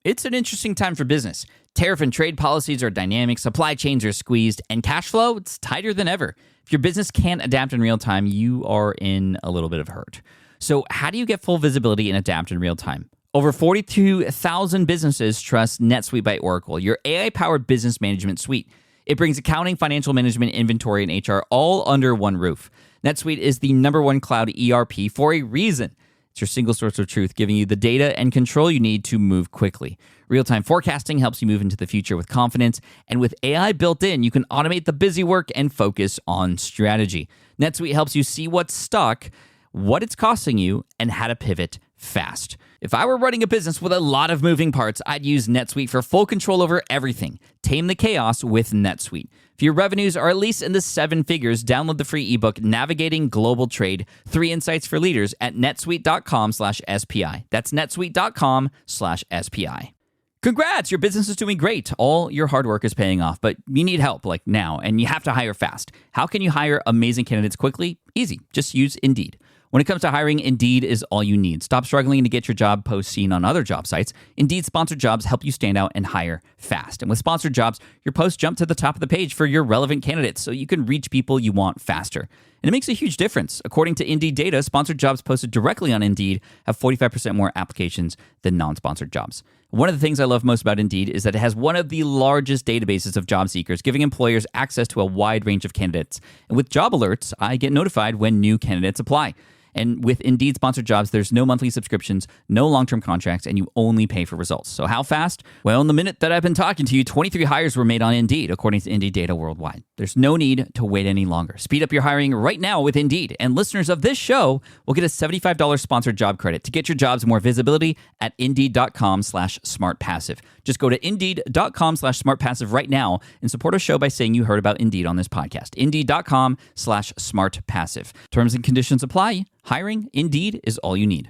It's an interesting time for business. Tariff and trade policies are dynamic, supply chains are squeezed, and cash flow, it's tighter than ever. If your business can't adapt in real time, you are in a little bit of hurt. So how do you get full visibility and adapt in real time? Over 42,000 businesses trust NetSuite by Oracle, your AI-powered business management suite. It brings accounting, financial management, inventory, and HR all under one roof. NetSuite is the #1 cloud ERP for a reason. It's your single source of truth, giving you the data and control you need to move quickly. Real-time forecasting helps you move into the future with confidence, and with AI built in, you can automate the busy work and focus on strategy. NetSuite helps you see what's stuck, what it's costing you, and how to pivot fast. If I were running a business with a lot of moving parts, I'd use NetSuite for full control over everything. Tame the chaos with NetSuite. If your revenues are at least in the 7 figures, download the free ebook, Navigating Global Trade, 3 Insights for Leaders at netsuite.com/SPI. That's netsuite.com/SPI. Congrats, your business is doing great. All your hard work is paying off, but you need help like now, and you have to hire fast. How can you hire amazing candidates quickly? Easy, just use Indeed. When it comes to hiring, Indeed is all you need. Stop struggling to get your job post seen on other job sites. Indeed sponsored jobs help you stand out and hire fast. And with sponsored jobs, your posts jump to the top of the page for your relevant candidates so you can reach people you want faster. And it makes a huge difference. According to Indeed data, sponsored jobs posted directly on Indeed have 45% more applications than non-sponsored jobs. One of the things I love most about Indeed is that it has one of the largest databases of job seekers, giving employers access to a wide range of candidates. And with job alerts, I get notified when new candidates apply. And with Indeed sponsored jobs, there's no monthly subscriptions, no long-term contracts, and you only pay for results. So how fast? Well, in the minute that I've been talking to you, 23 hires were made on Indeed, according to Indeed data worldwide. There's no need to wait any longer. Speed up your hiring right now with Indeed. And listeners of this show will get a $75 sponsored job credit to get your jobs more visibility at Indeed.com/smartpassive. Just go to Indeed.com/smartpassive right now and support our show by saying you heard about Indeed on this podcast. Indeed.com/smartpassive. Terms and conditions apply. Hiring, Indeed, is all you need.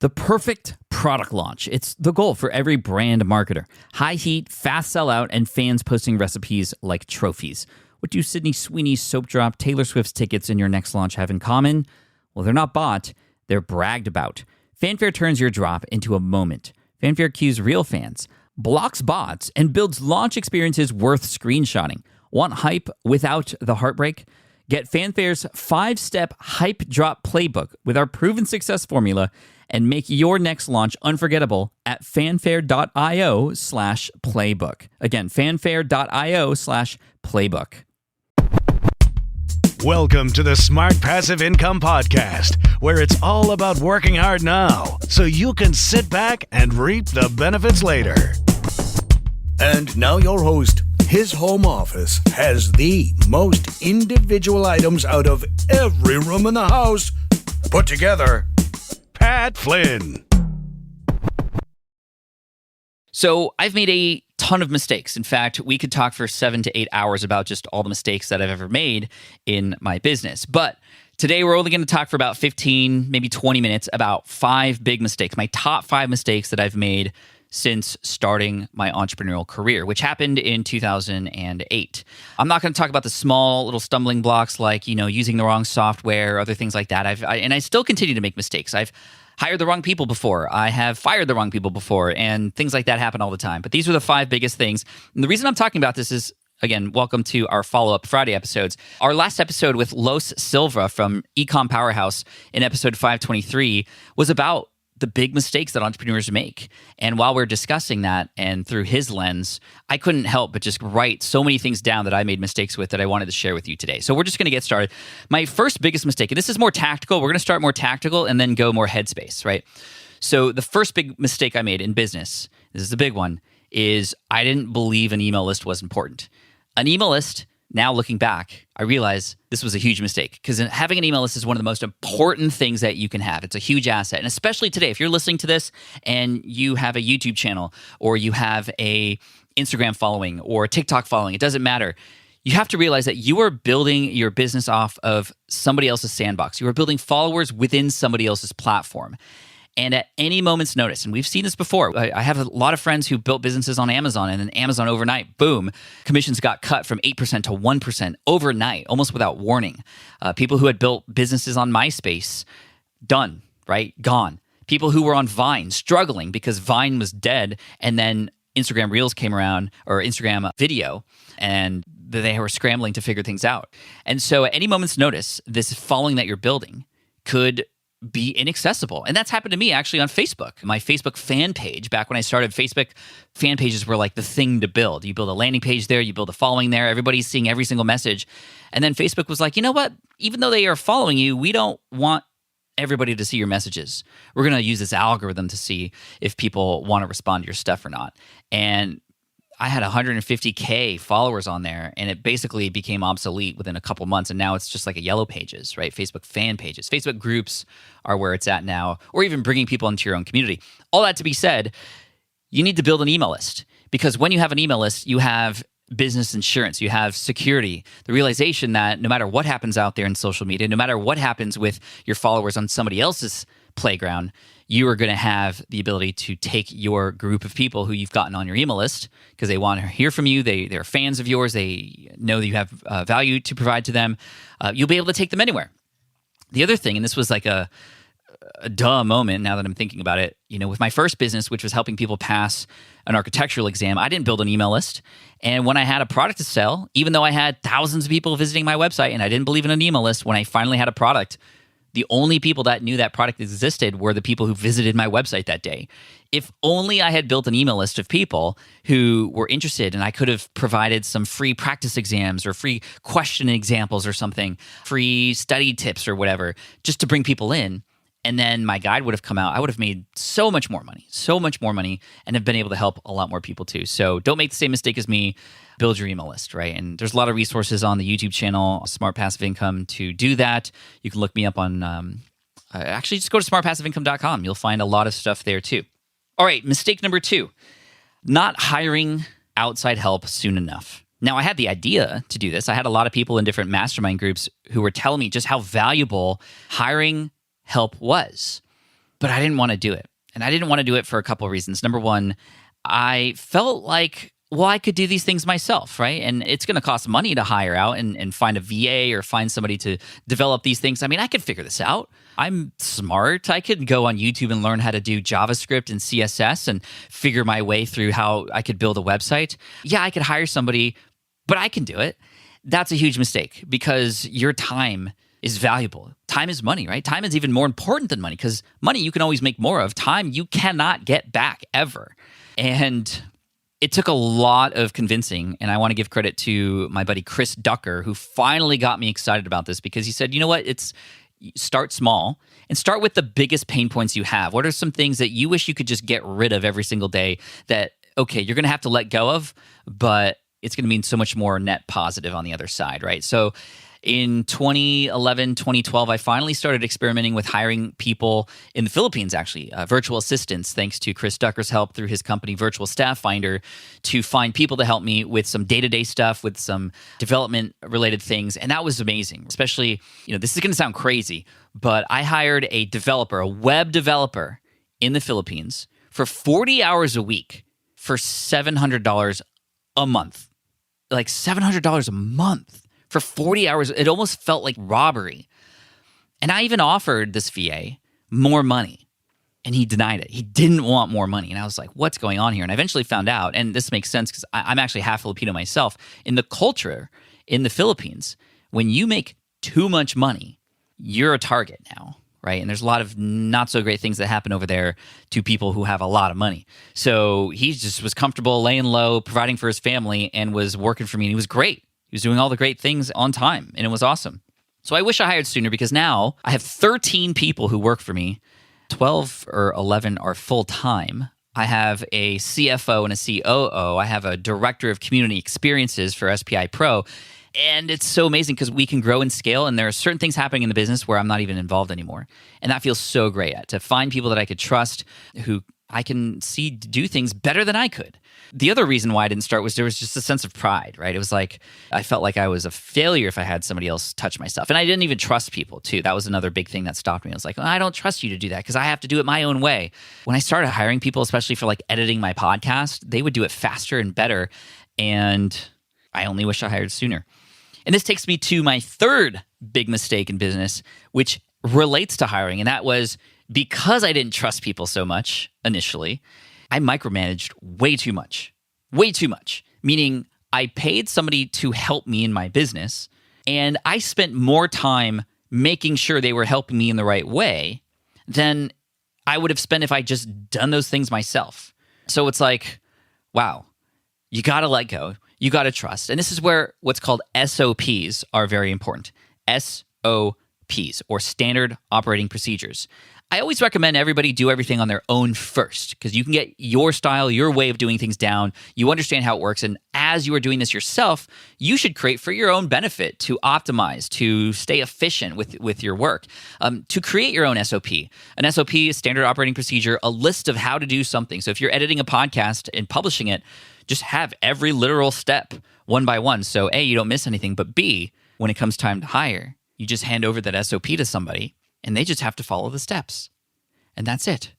The perfect product launch. It's the goal for every brand marketer. High heat, fast sellout, and fans posting recipes like trophies. What do Sydney Sweeney's soap drop, Taylor Swift's tickets, and your next launch have in common? Well, they're not bought, they're bragged about. Fanfare turns your drop into a moment. Fanfare cues real fans, blocks bots, and builds launch experiences worth screenshotting. Want hype without the heartbreak? Get Fanfare's 5-step hype drop playbook with our proven success formula and make your next launch unforgettable at fanfare.io/playbook. Again, fanfare.io/playbook. Welcome to the Smart Passive Income Podcast, where it's all about working hard now so you can sit back and reap the benefits later. And now your host. His home office has the most individual items out of every room in the house put together. Pat Flynn. So I've made a ton of mistakes. In fact, we could talk for 7 to 8 hours about just all the mistakes that I've ever made in my business. But today we're only going to talk for about 15, maybe 20 minutes about 5 big mistakes, my top 5 mistakes that I've made since starting my entrepreneurial career, which happened in 2008. I'm not going to talk about the small little stumbling blocks like, using the wrong software or other things like that. I still continue to make mistakes. I've hired the wrong people before. I have fired the wrong people before, and things like that happen all the time. But these are the 5 biggest things. And the reason I'm talking about this is, again, welcome to our follow-up Friday episodes. Our last episode with Los Silva from Ecom Powerhouse in episode 523 was about the big mistakes that entrepreneurs make. And while we're discussing that and through his lens, I couldn't help but just write so many things down that I made mistakes with that I wanted to share with you today. So we're just going to get started. My first biggest mistake, and this is more tactical. We're going to start more tactical and then go more headspace, right? So the first big mistake I made in business, this is the big one, is I didn't believe an email list was important. An email list, now looking back, I realize this was a huge mistake because having an email list is one of the most important things that you can have. It's a huge asset. And especially today, if you're listening to this and you have a YouTube channel or you have a Instagram following or a TikTok following, it doesn't matter. You have to realize that you are building your business off of somebody else's sandbox. You are building followers within somebody else's platform. And at any moment's notice, and we've seen this before, I have a lot of friends who built businesses on Amazon, and then Amazon overnight, boom, commissions got cut from 8% to 1% overnight, almost without warning. People who had built businesses on MySpace, done, right? Gone. people who were on Vine struggling because Vine was dead, and then Instagram Reels came around, or Instagram video, and they were scrambling to figure things out. And so at any moment's notice, this following that you're building could be inaccessible. And that's happened to me actually on Facebook. My Facebook fan page, back when I started, Facebook fan pages were like the thing to build. You build a landing page there, you build a following there, everybody's seeing every single message. And then Facebook was like, you know what? Even though they are following you, we don't want everybody to see your messages. We're going to use this algorithm to see if people want to respond to your stuff or not. And I had 150K followers on there, and it basically became obsolete within a couple months. And now it's just like a yellow pages, right? Facebook fan pages. Facebook groups are where it's at now, or even bringing people into your own community. All that to be said, you need to build an email list, because when you have an email list, you have business insurance, you have security, the realization that no matter what happens out there in social media, no matter what happens with your followers on somebody else's playground, you are going to have the ability to take your group of people who you've gotten on your email list because they want to hear from you. They're fans of yours. They know that you have value to provide to them. You'll be able to take them anywhere. The other thing, and this was like a duh moment now that I'm thinking about it, with my first business, which was helping people pass an architectural exam, I didn't build an email list. And when I had a product to sell, even though I had thousands of people visiting my website and I didn't believe in an email list, when I finally had a product, the only people that knew that product existed were the people who visited my website that day. If only I had built an email list of people who were interested, and I could have provided some free practice exams or free question examples or something, free study tips or whatever, just to bring people in. And then my guide would have come out. I would have made so much more money, and have been able to help a lot more people too. So don't make the same mistake as me. Build your email list, right? And there's a lot of resources on the YouTube channel, Smart Passive Income, to do that. You can look me up on, actually just go to smartpassiveincome.com. You'll find a lot of stuff there too. All right, mistake number 2, not hiring outside help soon enough. Now, I had the idea to do this. I had a lot of people in different mastermind groups who were telling me just how valuable hiring help was, but I didn't want to do it. And I didn't want to do it for a couple of reasons. Number one, I felt like, well, I could do these things myself, right? And it's going to cost money to hire out and find a VA or find somebody to develop these things. I mean, I could figure this out. I'm smart. I could go on YouTube and learn how to do JavaScript and CSS and figure my way through how I could build a website. Yeah, I could hire somebody, but I can do it. That's a huge mistake, because your time is valuable. Time is money, right? Time is even more important than money, because money you can always make more of. Time you cannot get back ever. And it took a lot of convincing, and I want to give credit to my buddy Chris Ducker, who finally got me excited about this, because he said, you know what, start small and start with the biggest pain points you have. What are some things that you wish you could just get rid of every single day that, okay, you're going to have to let go of, but it's going to mean so much more net positive on the other side, right? So in 2011, 2012, I finally started experimenting with hiring people in the Philippines, actually, virtual assistants, thanks to Chris Ducker's help through his company, Virtual Staff Finder, to find people to help me with some day-to-day stuff, with some development-related things. And that was amazing, especially, this is going to sound crazy, but I hired a web developer in the Philippines for 40 hours a week for $700 a month. Like $700 a month. For 40 hours, it almost felt like robbery. And I even offered this VA more money, and he denied it. He didn't want more money. And I was like, what's going on here? And I eventually found out, and this makes sense because I'm actually half Filipino myself. In the culture in the Philippines, when you make too much money, you're a target now, right? And there's a lot of not so great things that happen over there to people who have a lot of money. So he just was comfortable laying low, providing for his family, and was working for me, and he was great. He was doing all the great things on time, and it was awesome. So I wish I hired sooner, because now I have 13 people who work for me. 12 or 11 are full-time. I have a CFO and a COO. I have a director of community experiences for SPI Pro. And it's so amazing because we can grow and scale, and there are certain things happening in the business where I'm not even involved anymore. And that feels so great, to find people that I could trust, who I can see do things better than I could. The other reason why I didn't start was there was just a sense of pride, right? It was like I felt like I was a failure if I had somebody else touch my stuff. And I didn't even trust people too. That was another big thing that stopped me. I was like, I don't trust you to do that because I have to do it my own way. When I started hiring people, especially for like editing my podcast, they would do it faster and better. And I only wish I hired sooner. And this takes me to my third big mistake in business, which relates to hiring. And that was because I didn't trust people so much initially, I micromanaged way too much. Way too much. Meaning I paid somebody to help me in my business, and I spent more time making sure they were helping me in the right way than I would have spent if I just done those things myself. So it's like, wow, you got to let go. You got to trust. And this is where what's called SOPs are very important. SOPs, or standard operating procedures. I always recommend everybody do everything on their own first, because you can get your style, your way of doing things down. You understand how it works. And as you are doing this yourself, you should create for your own benefit to optimize, to stay efficient with your work, to create your own SOP. An SOP is standard operating procedure, a list of how to do something. So if you're editing a podcast and publishing it, just have every literal step one by one. So A, you don't miss anything, but B, when it comes time to hire, you just hand over that SOP to somebody and they just have to follow the steps. And that's it.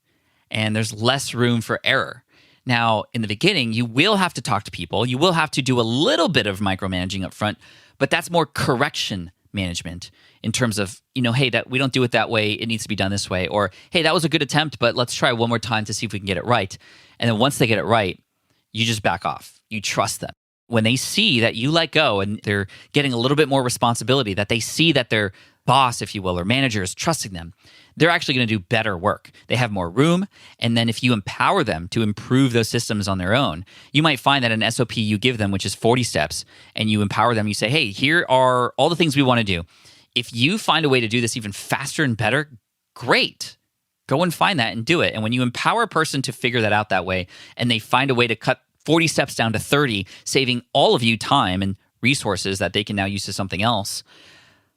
And there's less room for error. Now, in the beginning, you will have to talk to people. You will have to do a little bit of micromanaging up front, but that's more correction management in terms of, hey, that we don't do it that way. It needs to be done this way. Or, hey, that was a good attempt, but let's try one more time to see if we can get it right. And then once they get it right, you just back off. You trust them. When they see that you let go and they're getting a little bit more responsibility, that they see that their boss, if you will, or manager is trusting them, they're actually going to do better work. They have more room. And then if you empower them to improve those systems on their own, you might find that an SOP you give them, which is 40 steps, and you empower them, you say, hey, here are all the things we want to do. If you find a way to do this even faster and better, great. Go and find that and do it. And when you empower a person to figure that out that way, and they find a way to cut 40 steps down to 30, saving all of you time and resources that they can now use to something else,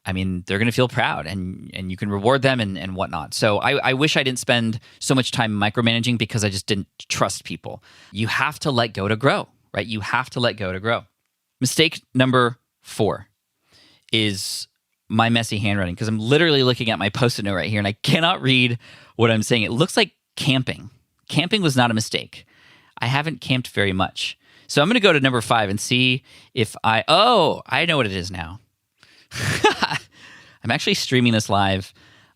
I mean, they're going to feel proud, and you can reward them and whatnot. So I wish I didn't spend so much time micromanaging because I just didn't trust people. You have to let go to grow, right? You have to let go to grow. Mistake number 4 is my messy handwriting, because I'm literally looking at my Post-it note right here and I cannot read what I'm saying. It looks like camping. Camping was not a mistake. I haven't camped very much. So I'm going to go to number 5 and see if I know what it is now. I'm actually streaming this live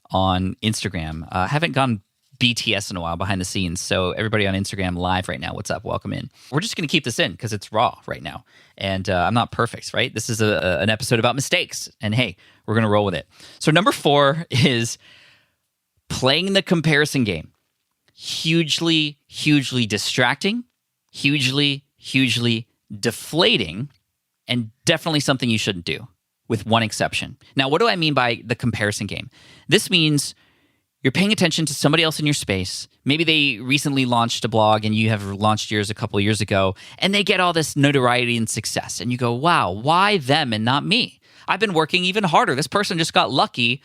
on Instagram. I haven't gone BTS in a while, behind the scenes. So everybody on Instagram live right now, what's up? Welcome in. We're just going to keep this in because it's raw right now. And I'm not perfect, right? This is an episode about mistakes. And hey, we're going to roll with it. So number 4 is playing the comparison game. Hugely, hugely distracting, hugely, hugely deflating, and definitely something you shouldn't do, with one exception. Now, what do I mean by the comparison game? This means you're paying attention to somebody else in your space. Maybe they recently launched a blog and you have launched yours a couple of years ago, and they get all this notoriety and success. And you go, wow, why them and not me? I've been working even harder. This person just got lucky,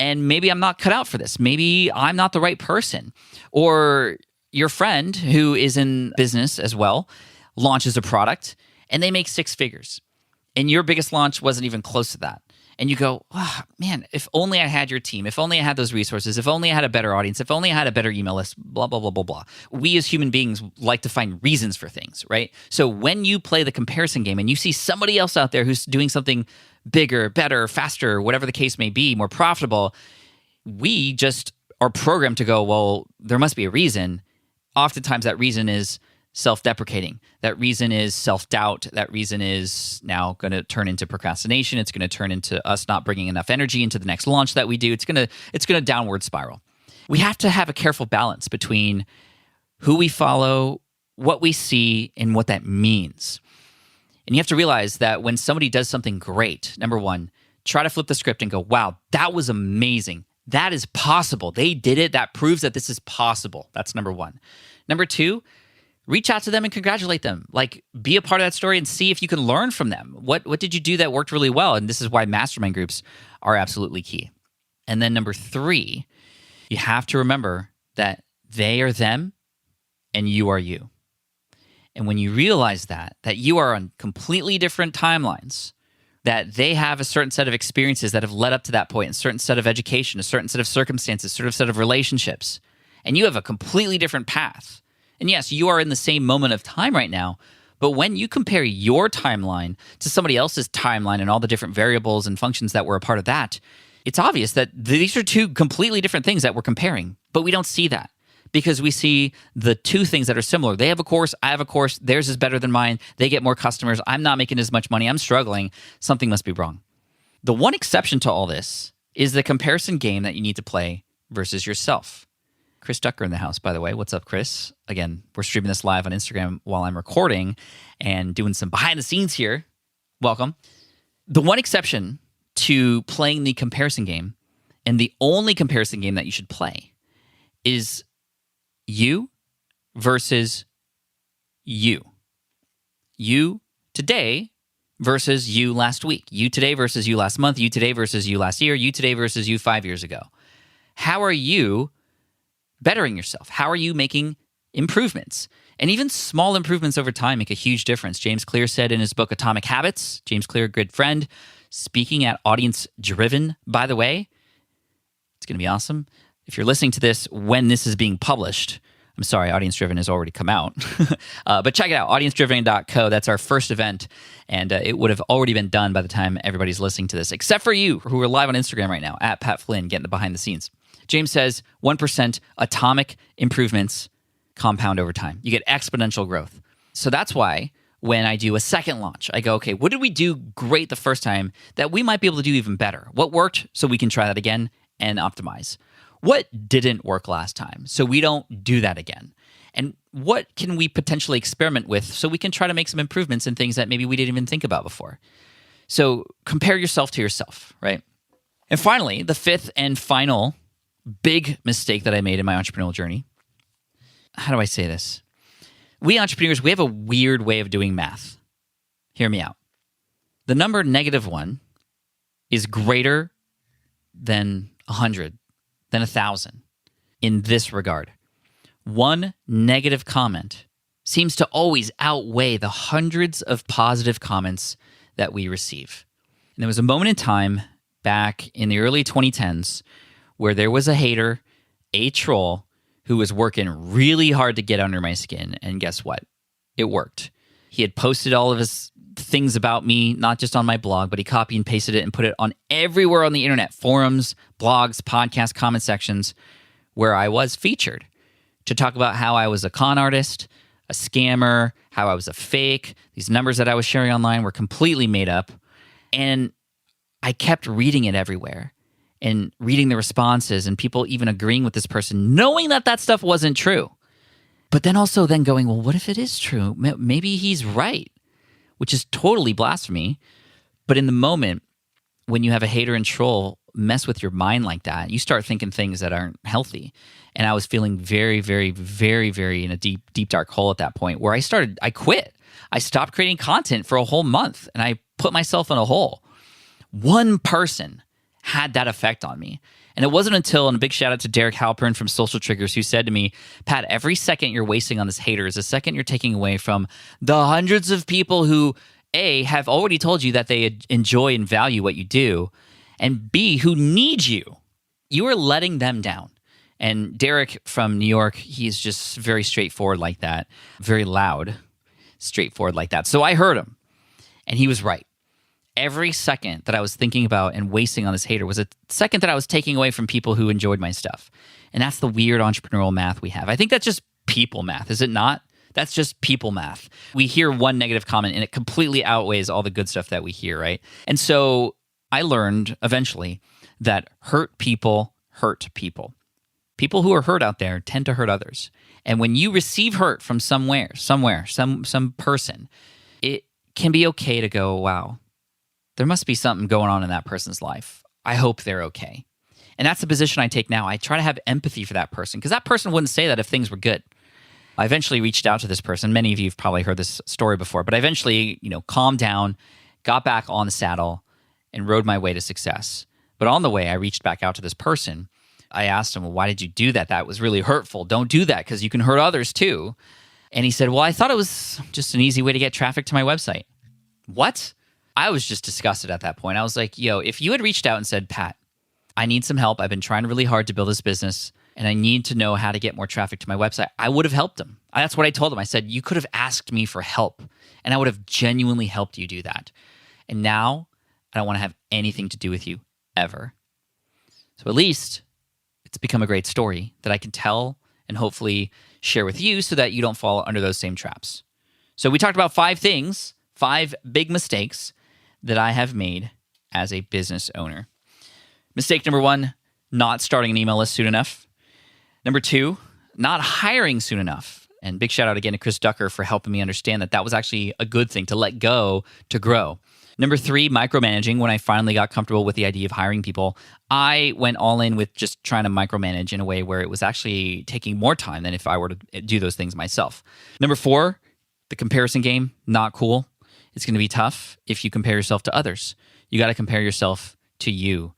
and maybe I'm not cut out for this. Maybe I'm not the right person. Or your friend who is in business as well launches a product and they make 6 figures. And your biggest launch wasn't even close to that. And you go, oh, man, if only I had your team, if only I had those resources, if only I had a better audience, if only I had a better email list, blah, blah, blah, blah, blah. We as human beings like to find reasons for things, right? So when you play the comparison game and you see somebody else out there who's doing something bigger, better, faster, whatever the case may be, more profitable, we just are programmed to go, well, there must be a reason. Oftentimes that reason is self-deprecating. That reason is self-doubt. That reason is now going to turn into procrastination. It's going to turn into us not bringing enough energy into the next launch that we do. It's going to downward spiral. We have to have a careful balance between who we follow, what we see, and what that means. And you have to realize that when somebody does something great, number 1, try to flip the script and go, wow, that was amazing. That is possible. They did it. That proves that this is possible. That's number 1. Number 2, reach out to them and congratulate them. Like, be a part of that story and see if you can learn from them. What did you do that worked really well? And this is why mastermind groups are absolutely key. And then number 3, you have to remember that they are them and you are you. And when you realize that you are on completely different timelines, that they have a certain set of experiences that have led up to that point, a certain set of education, a certain set of circumstances, a certain set of relationships, and you have a completely different path. And yes, you are in the same moment of time right now, but when you compare your timeline to somebody else's timeline and all the different variables and functions that were a part of that, it's obvious that these are two completely different things that we're comparing, but we don't see that because we see the two things that are similar. They have a course, I have a course, theirs is better than mine, they get more customers, I'm not making as much money, I'm struggling, something must be wrong. The one exception to all this is the comparison game that you need to play versus yourself. Chris Ducker in the house, by the way. What's up, Chris? Again, we're streaming this live on Instagram while I'm recording and doing some behind the scenes here. Welcome. The one exception to playing the comparison game, and the only comparison game that you should play, is you versus you. You today versus you last week. You today versus you last month. You today versus you last year. You today versus you 5 years ago. How are you bettering yourself? How are you making improvements? And even small improvements over time make a huge difference. James Clear said in his book, Atomic Habits, James Clear, good friend, speaking at Audience Driven, by the way. It's going to be awesome. If you're listening to this when this is being published, I'm sorry, Audience Driven has already come out. But check it out, audiencedriven.co. That's our first event, and it would have already been done by the time everybody's listening to this, except for you who are live on Instagram right now, at Pat Flynn, getting the behind the scenes. James says 1% atomic improvements compound over time. You get exponential growth. So that's why when I do a second launch, I go, okay, what did we do great the first time that we might be able to do even better? What worked so we can try that again and optimize? What didn't work last time so we don't do that again? And what can we potentially experiment with so we can try to make some improvements in things that maybe we didn't even think about before? So compare yourself to yourself, right? And finally, the fifth and final big mistake that I made in my entrepreneurial journey. How do I say this? We entrepreneurs, we have a weird way of doing math. Hear me out. The number -1 is greater than 100, than 1,000 in this regard. One negative comment seems to always outweigh the hundreds of positive comments that we receive. And there was a moment in time back in the early 2010s where there was a hater, a troll, who was working really hard to get under my skin. And guess what? It worked. He had posted all of his things about me, not just on my blog, but he copy and pasted it and put it on everywhere on the internet, forums, blogs, podcasts, comment sections, where I was featured to talk about how I was a con artist, a scammer, how I was a fake. These numbers that I was sharing online were completely made up. And I kept reading it everywhere and reading the responses and people even agreeing with this person, knowing that that stuff wasn't true. But then also then going, well, what if it is true? Maybe he's right, which is totally blasphemy. But in the moment, when you have a hater and troll mess with your mind like that, you start thinking things that aren't healthy. And I was feeling very, very, very, very in a deep, deep, dark hole at that point where I quit. I stopped creating content for a whole month and I put myself in a hole. One person had that effect on me. And it wasn't until, and a big shout out to Derek Halpern from Social Triggers, who said to me, Pat, every second you're wasting on this hater is a second you're taking away from the hundreds of people who, A, have already told you that they enjoy and value what you do, and B, who need you. You are letting them down. And Derek from New York, he's just very straightforward like that, very loud, straightforward like that. So I heard him, and he was right. Every second that I was thinking about and wasting on this hater was a second that I was taking away from people who enjoyed my stuff. And that's the weird entrepreneurial math we have. I think that's just people math, is it not? That's just people math. We hear one negative comment and it completely outweighs all the good stuff that we hear, right? And so I learned eventually that hurt people hurt people. People who are hurt out there tend to hurt others. And when you receive hurt from some person, it can be okay to go, wow, there must be something going on in that person's life. I hope they're okay. And that's the position I take now. I try to have empathy for that person because that person wouldn't say that if things were good. I eventually reached out to this person. Many of you have probably heard this story before, but I eventually, calmed down, got back on the saddle, and rode my way to success. But on the way, I reached back out to this person. I asked him, well, why did you do that? That was really hurtful. Don't do that because you can hurt others too. And he said, well, I thought it was just an easy way to get traffic to my website. What? I was just disgusted at that point. I was like, if you had reached out and said, Pat, I need some help. I've been trying really hard to build this business and I need to know how to get more traffic to my website, I would have helped him. That's what I told him. I said, you could have asked me for help and I would have genuinely helped you do that. And now I don't want to have anything to do with you ever. So at least it's become a great story that I can tell and hopefully share with you so that you don't fall under those same traps. So we talked about 5 things, 5 big mistakes that I have made as a business owner. Mistake number 1, not starting an email list soon enough. Number 2, not hiring soon enough. And big shout out again to Chris Ducker for helping me understand that was actually a good thing to let go to grow. Number 3, micromanaging. When I finally got comfortable with the idea of hiring people, I went all in with just trying to micromanage in a way where it was actually taking more time than if I were to do those things myself. Number 4, the comparison game, not cool. It's going to be tough if you compare yourself to others. You got to compare yourself to you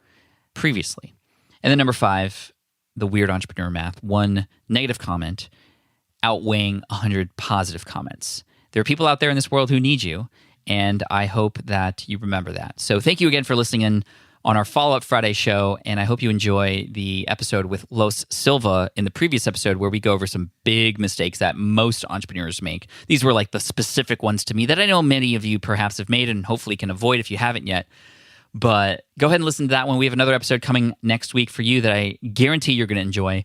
previously. And then number 5, the weird entrepreneur math, 1 negative comment outweighing 100 positive comments. There are people out there in this world who need you, and I hope that you remember that. So thank you again for listening in on our follow-up Friday show, and I hope you enjoy the episode with Los Silva in the previous episode where we go over some big mistakes that most entrepreneurs make. These were like the specific ones to me that I know many of you perhaps have made and hopefully can avoid if you haven't yet. But go ahead and listen to that one. We have another episode coming next week for you that I guarantee you're going to enjoy.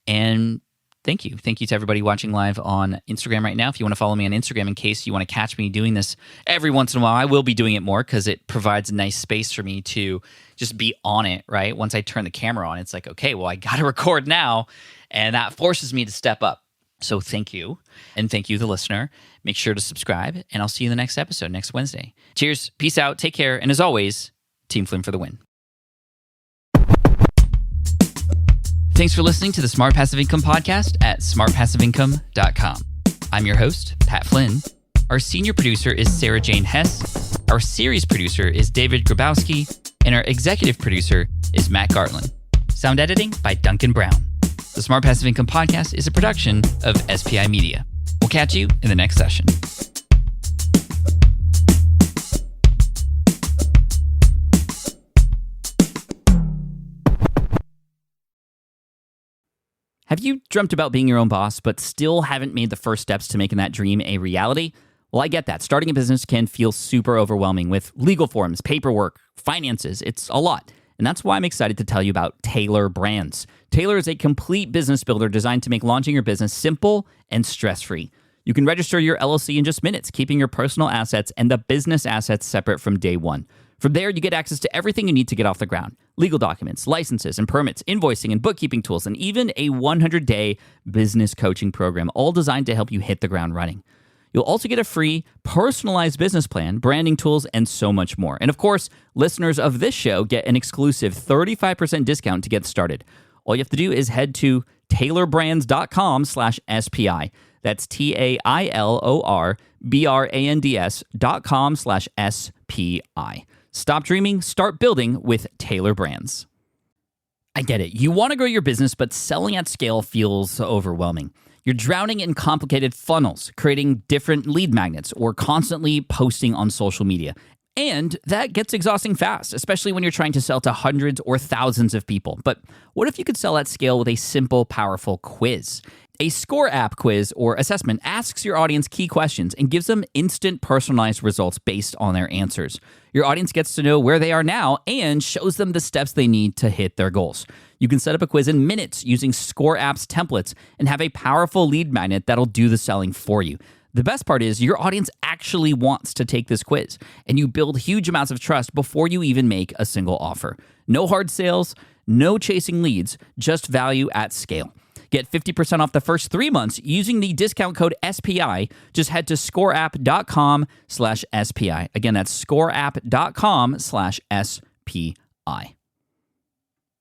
And thank you. Thank you to everybody watching live on Instagram right now. If you want to follow me on Instagram in case you want to catch me doing this every once in a while, I will be doing it more because it provides a nice space for me to just be on it, right? Once I turn the camera on, it's like, okay, well, I got to record now. And that forces me to step up. So thank you. And thank you, the listener. Make sure to subscribe, and I'll see you in the next episode next Wednesday. Cheers. Peace out. Take care. And as always, Team Flynn for the win. Thanks for listening to the Smart Passive Income Podcast at smartpassiveincome.com. I'm your host, Pat Flynn. Our senior producer is Sarah Jane Hess. Our series producer is David Grabowski. And our executive producer is Matt Gartland. Sound editing by Duncan Brown. The Smart Passive Income Podcast is a production of SPI Media. We'll catch you in the next session. Have you dreamt about being your own boss, but still haven't made the first steps to making that dream a reality? Well, I get that. Starting a business can feel super overwhelming with legal forms, paperwork, finances. It's a lot. And that's why I'm excited to tell you about Taylor Brands. Taylor is a complete business builder designed to make launching your business simple and stress-free. You can register your LLC in just minutes, keeping your personal assets and the business assets separate from day one. From there, you get access to everything you need to get off the ground. Legal documents, licenses and permits, invoicing and bookkeeping tools, and even a 100-day business coaching program, all designed to help you hit the ground running. You'll also get a free, personalized business plan, branding tools, and so much more. And of course, listeners of this show get an exclusive 35% discount to get started. All you have to do is head to taylorbrands.com/SPI. That's TAILORBRANDS.com/SPI. Stop dreaming, start building with Taylor Brands. I get it. You want to grow your business, but selling at scale feels overwhelming. You're drowning in complicated funnels, creating different lead magnets, or constantly posting on social media. And that gets exhausting fast, especially when you're trying to sell to hundreds or thousands of people. But what if you could sell at scale with a simple, powerful quiz? A score app quiz or assessment asks your audience key questions and gives them instant personalized results based on their answers. Your audience gets to know where they are now and shows them the steps they need to hit their goals. You can set up a quiz in minutes using Score App's templates and have a powerful lead magnet that'll do the selling for you. The best part is your audience actually wants to take this quiz, and you build huge amounts of trust before you even make a single offer. No hard sales, no chasing leads, just value at scale. Get 50% off the first 3 months using the discount code SPI. Just head to scoreapp.com/SPI. Again, that's scoreapp.com/SPI.